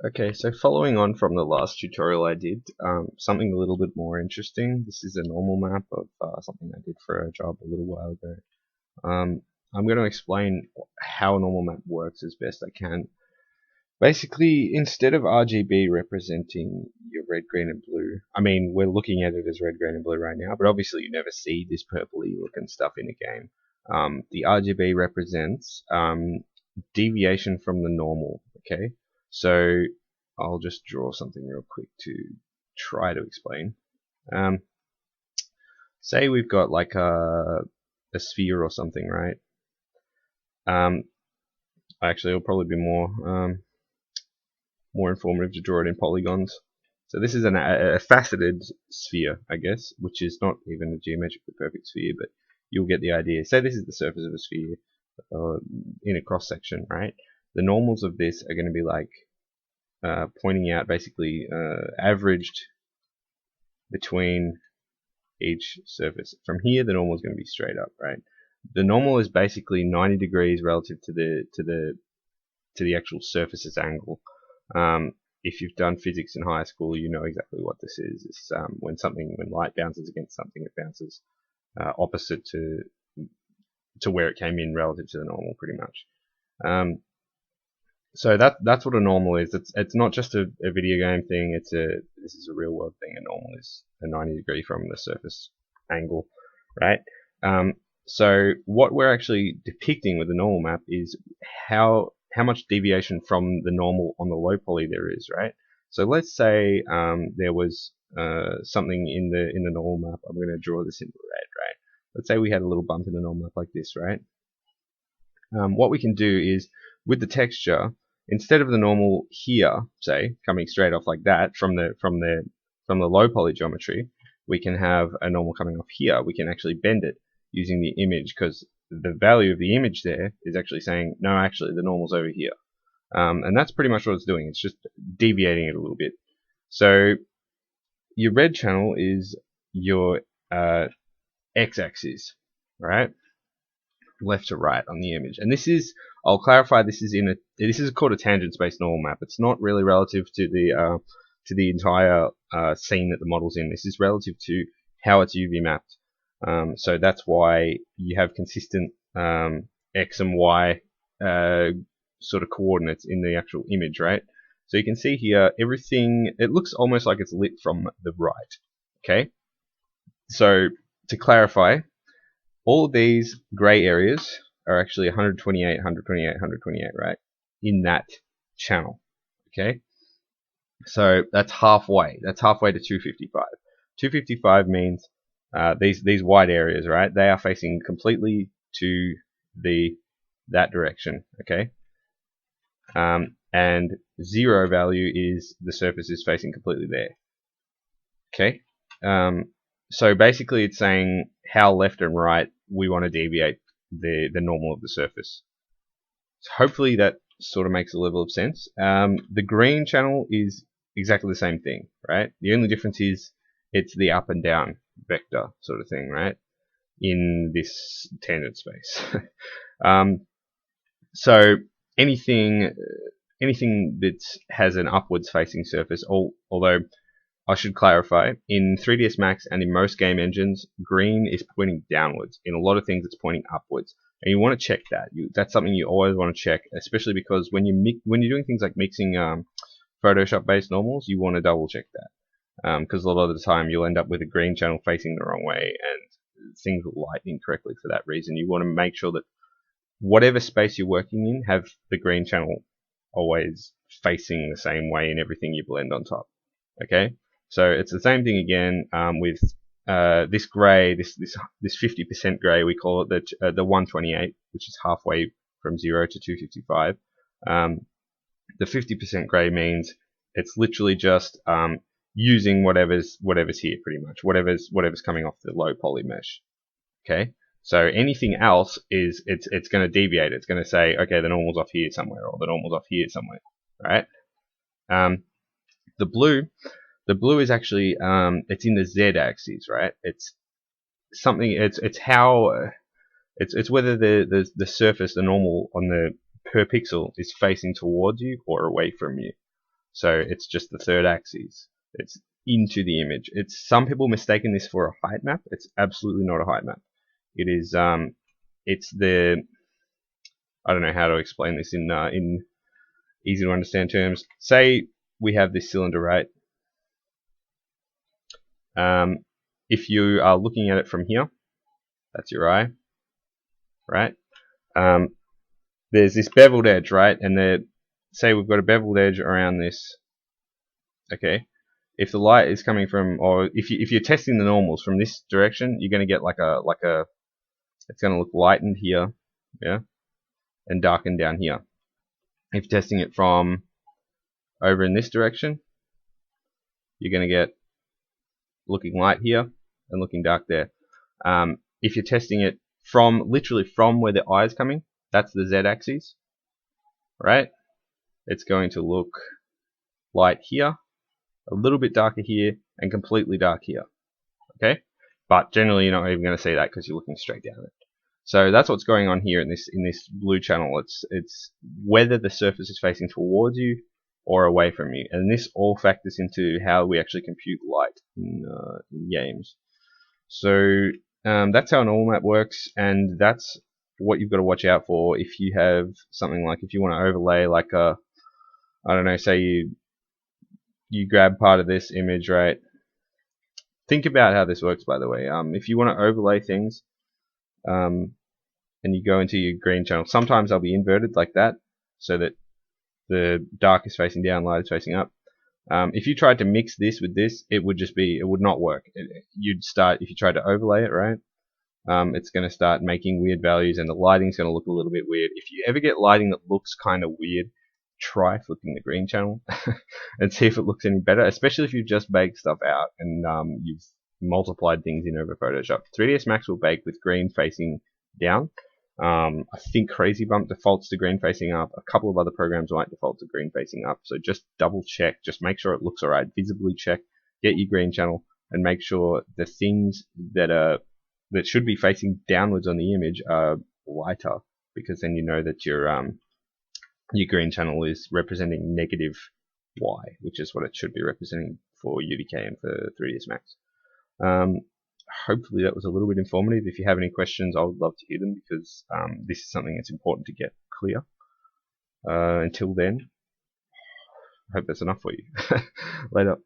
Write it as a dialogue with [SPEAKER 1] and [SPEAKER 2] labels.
[SPEAKER 1] Okay, so following on from the last tutorial I did, something a little bit more interesting. This is a normal map of something I did for a job a little while ago. I'm going to explain how a normal map works as best I can. Basically, instead of RGB representing your red, green, and blue, I mean, we're looking at it as red, green, and blue right now, but obviously you never see this purpley looking stuff in a game. The RGB represents deviation from the normal, okay? So I'll just draw something real quick to try to explain. Say we've got like a sphere or something, right? Actually, it'll probably be more informative to draw it in polygons. So this is a faceted sphere, I guess, which is not even a geometrically perfect sphere, but you'll get the idea. Say this is the surface of a sphere in a cross section, right? The normals of this are going to be like pointing out basically averaged between each surface. From here, the normal is going to be straight up, right? The normal is basically 90 degrees relative to the actual surface's angle. If you've done physics in high school, you know exactly what this is. It's when light bounces against something, it bounces opposite to where it came in relative to the normal, pretty much. So that's what a normal is. It's not just a video game thing. This is a real world thing. A normal is a 90 degree from the surface angle, right? So what we're actually depicting with the normal map is how much deviation from the normal on the low poly there is, right? So let's say there was something in the normal map. I'm going to draw this in red, right? Let's say we had a little bump in the normal map like this, right? What we can do is with the texture, instead of the normal here, say coming straight off like that from the low poly geometry, we can have a normal coming off here. We can actually bend it using the image, because the value of the image there is actually saying, no, actually the normal's over here. And that's pretty much what it's doing. It's just deviating it a little bit. So your red channel is your x-axis, right? Left to right on the image. And this is, I'll clarify, this is called a tangent space normal map. It's not really relative to the entire scene that the model's in. This is relative to how it's UV mapped. So that's why you have consistent X and Y sort of coordinates in the actual image, right? So you can see here, everything, it looks almost like it's lit from the right, okay? So to clarify, all of these gray areas are actually 128, 128, 128, right? In that channel, okay? So that's halfway. That's halfway to 255. 255 means these white areas, right? They are facing completely to that direction, okay? And 0 value is the surface is facing completely there, okay? So basically, it's saying how left and right we want to deviate the normal of the surface. So hopefully that sort of makes a level of sense. The green channel is exactly the same thing, right? The only difference is it's the up and down vector sort of thing, right? In this tangent space. So anything that has an upwards facing surface, although I should clarify, in 3ds Max and in most game engines, green is pointing downwards. In a lot of things, it's pointing upwards, and you want to check that. That's something you always want to check, especially because when you're doing things like mixing Photoshop-based normals, you want to double check that, because a lot of the time you'll end up with a green channel facing the wrong way, and things will light incorrectly for that reason. You want to make sure that whatever space you're working in, have the green channel always facing the same way in everything you blend on top. Okay. So it's the same thing again with this grey, this 50% grey. We call it the 128, which is halfway from 0 to 255. The 50% grey means it's literally just using whatever's here, pretty much. Whatever's coming off the low poly mesh. Okay. So anything else is it's going to deviate. It's going to say, okay, the normal's off here somewhere, or the normal's off here somewhere, right? The blue is actually it's in the z-axis, right? It's something. It's how it's whether the surface, the normal on the per pixel, is facing towards you or away from you. So it's just the third axis. It's into the image. It's some people mistaken this for a height map. It's absolutely not a height map. It is it's the, I don't know how to explain this in easy to understand terms. Say we have this cylinder, right? If you are looking at it from here, that's your eye, right? There's this beveled edge, right? And say we've got a beveled edge around this. Okay, if the light is coming from, or if you're testing the normals from this direction, you're going to get like a it's going to look lightened here, yeah, and darkened down here. If you're testing it from over in this direction, you're going to get looking light here and looking dark there. If you're testing it from literally from where the eye is coming, that's the z-axis, right? It's going to look light here, a little bit darker here, and completely dark here. Okay, but generally you're not even going to see that because you're looking straight down it. So that's what's going on here in this blue channel. It's whether the surface is facing towards you or away from you, and this all factors into how we actually compute light in games. So that's how a normal map works, and that's what you've got to watch out for if you have something like, if you want to overlay like a, I don't know, say you grab part of this image, right? Think about how this works, by the way. If you want to overlay things, and you go into your green channel, sometimes they'll be inverted like that, so that the dark is facing down, light is facing up. If you tried to mix this with this, it would not work. You'd start, if you tried to overlay it, right? It's going to start making weird values, and the lighting's going to look a little bit weird. If you ever get lighting that looks kind of weird, try flipping the green channel and see if it looks any better, especially if you've just baked stuff out and you've multiplied things in over Photoshop. 3ds Max will bake with green facing down. I think Crazy Bump defaults to green facing up. A couple of other programs might default to green facing up. So just double check, just make sure it looks alright. Visibly check, get your green channel, and make sure the things that should be facing downwards on the image are lighter, because then you know that your green channel is representing negative Y, which is what it should be representing for UDK and for 3ds Max. Hopefully that was a little bit informative. If you have any questions, I would love to hear them, because this is something that's important to get clear. Until then, I hope that's enough for you. Later.